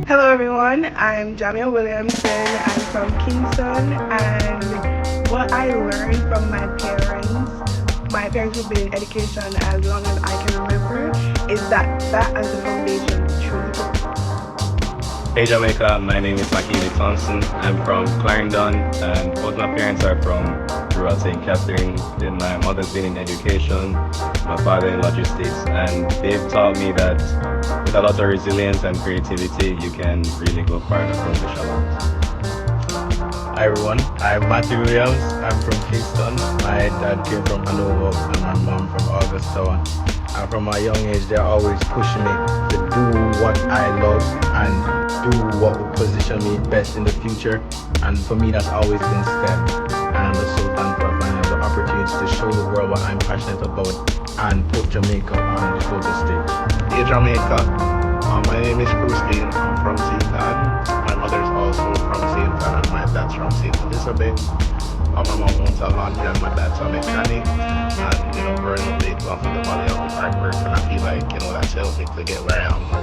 Hello everyone, I'm Jamia Williamson. I'm from Kingston, and what I learned from my parents have been in education as long as I can remember, is that as the foundation truly goes. Hey Jamaica, my name is Makini Thompson. I'm from Clarendon and both my parents are from rural St. Catherine. Then my mother's been in education, my father in logistics, and they've taught me that with a lot of resilience and creativity, you can really go far and accomplish a lot. Hi everyone, I'm Matthew Williams. I'm from Kingston. My dad came from Hanover and my mom from Augustown. And from a young age, they're always pushing me to do what I love and do what will position me best in the future. And for me, that's always been STEM. And I'm just so thankful for finding the opportunity to show the world what I'm passionate about and put Jamaica on the global stage. Hey Jamaica, my name is Cruz. I'm from St. Anne. My mother's also from St. Anne and my dad's from St. Elizabeth. My mom owns a laundry and my dad's a mechanic. And growing up late off in the valley of the hard work, and I feel like that's helped me to get where I am now.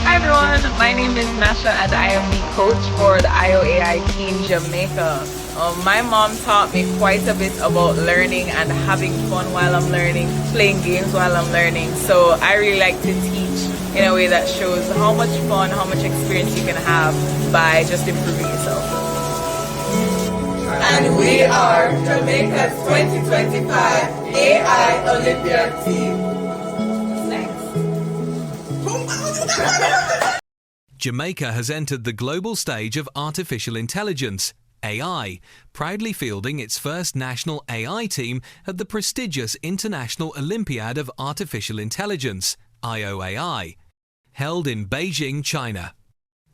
Hi everyone, my name is Nasha and I am the coach for the IOAI Caine Jamaica. My mom taught me quite a bit about learning and having fun while I'm learning, playing games while I'm learning. So I really like to teach in a way that shows how much fun, how much experience you can have by just improving yourself. And we are Jamaica's 2025 AI Olympiad team. Jamaica has entered the global stage of artificial intelligence, AI, proudly fielding its first national AI team at the prestigious International Olympiad of Artificial Intelligence, IOAI, held in Beijing, China.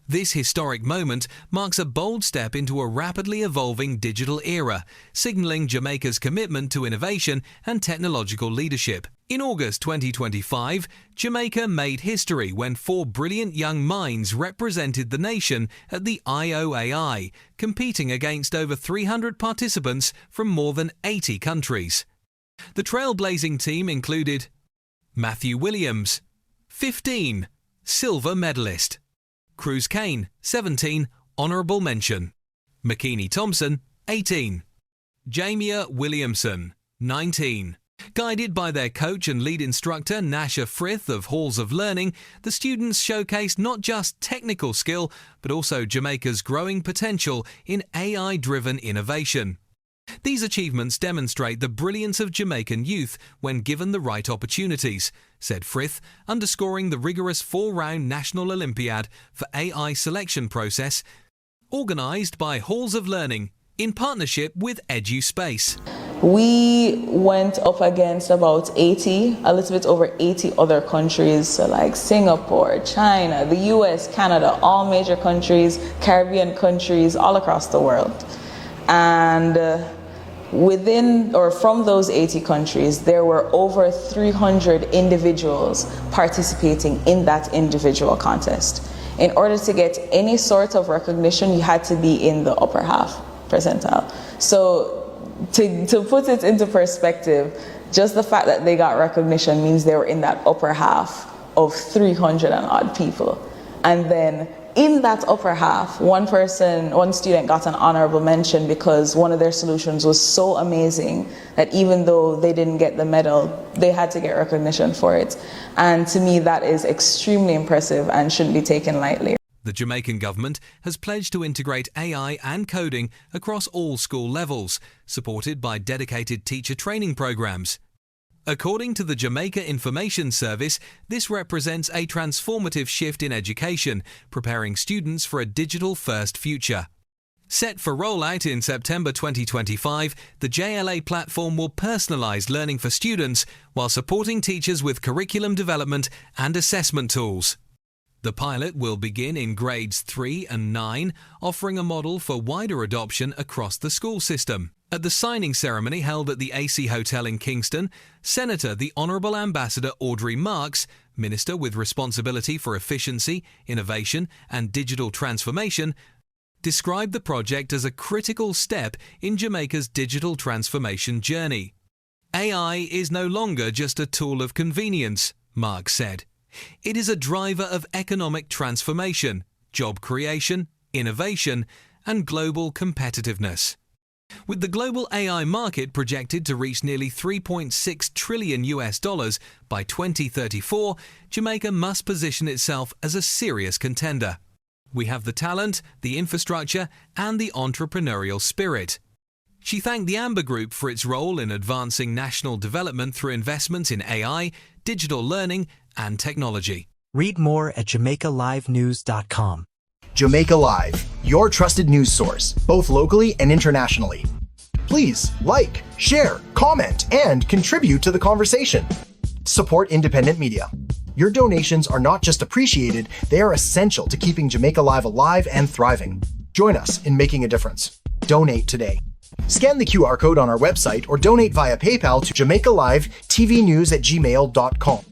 This historic moment marks a bold step into a rapidly evolving digital era, signalling Jamaica's commitment to innovation and technological leadership. In August 2025, Jamaica made history when 4 brilliant young minds represented the nation at the IOAI, competing against over 300 participants from more than 80 countries. The trailblazing team included Matthew Williams, 15, silver medalist; Cruz Caine, 17, honourable mention; Makini Thompson, 18; Jamia Williamson, 19. Guided by their coach and lead instructor Nasha Frith of Halls of Learning, the students showcased not just technical skill, but also Jamaica's growing potential in AI-driven innovation. These achievements demonstrate the brilliance of Jamaican youth when given the right opportunities, said Frith, underscoring the rigorous 4-round National Olympiad for AI selection process, organised by Halls of Learning in partnership with EduSpace. We went up against about 80, a little bit over 80 other countries, so like Singapore, China, the US, Canada, all major countries, Caribbean countries, all across the world. And from those 80 countries, there were over 300 individuals participating in that individual contest. In order to get any sort of recognition, you had to be in the upper half percentile. So to put it into perspective, just the fact that they got recognition means they were in that upper half of 300 and odd people. And then in that upper half, one student got an honorable mention because one of their solutions was so amazing that even though they didn't get the medal, they had to get recognition for it. And to me, that is extremely impressive and shouldn't be taken lightly. The Jamaican government has pledged to integrate AI and coding across all school levels, supported by dedicated teacher training programs. According to the Jamaica Information Service, this represents a transformative shift in education, preparing students for a digital-first future. Set for rollout in September 2025, the JLA platform will personalise learning for students while supporting teachers with curriculum development and assessment tools. The pilot will begin in grades 3 and 9, offering a model for wider adoption across the school system. At the signing ceremony held at the AC Hotel in Kingston, Senator the Honourable Ambassador Audrey Marks, Minister with responsibility for efficiency, innovation and digital transformation, described the project as a critical step in Jamaica's digital transformation journey. AI is no longer just a tool of convenience, Marks said. It is a driver of economic transformation, job creation, innovation, and global competitiveness. With the global AI market projected to reach nearly $3.6 trillion by 2034, Jamaica must position itself as a serious contender. We have the talent, the infrastructure, and the entrepreneurial spirit. She thanked the Amber Group for its role in advancing national development through investments in AI, digital learning, and technology. Read more at JamaicaLiveNews.com. Jamaica Live, your trusted news source, both locally and internationally. Please like, share, comment, and contribute to the conversation. Support independent media. Your donations are not just appreciated, they are essential to keeping Jamaica Live alive and thriving. Join us in making a difference. Donate today. Scan the QR code on our website or donate via PayPal to JamaicaLiveTVNews@gmail.com.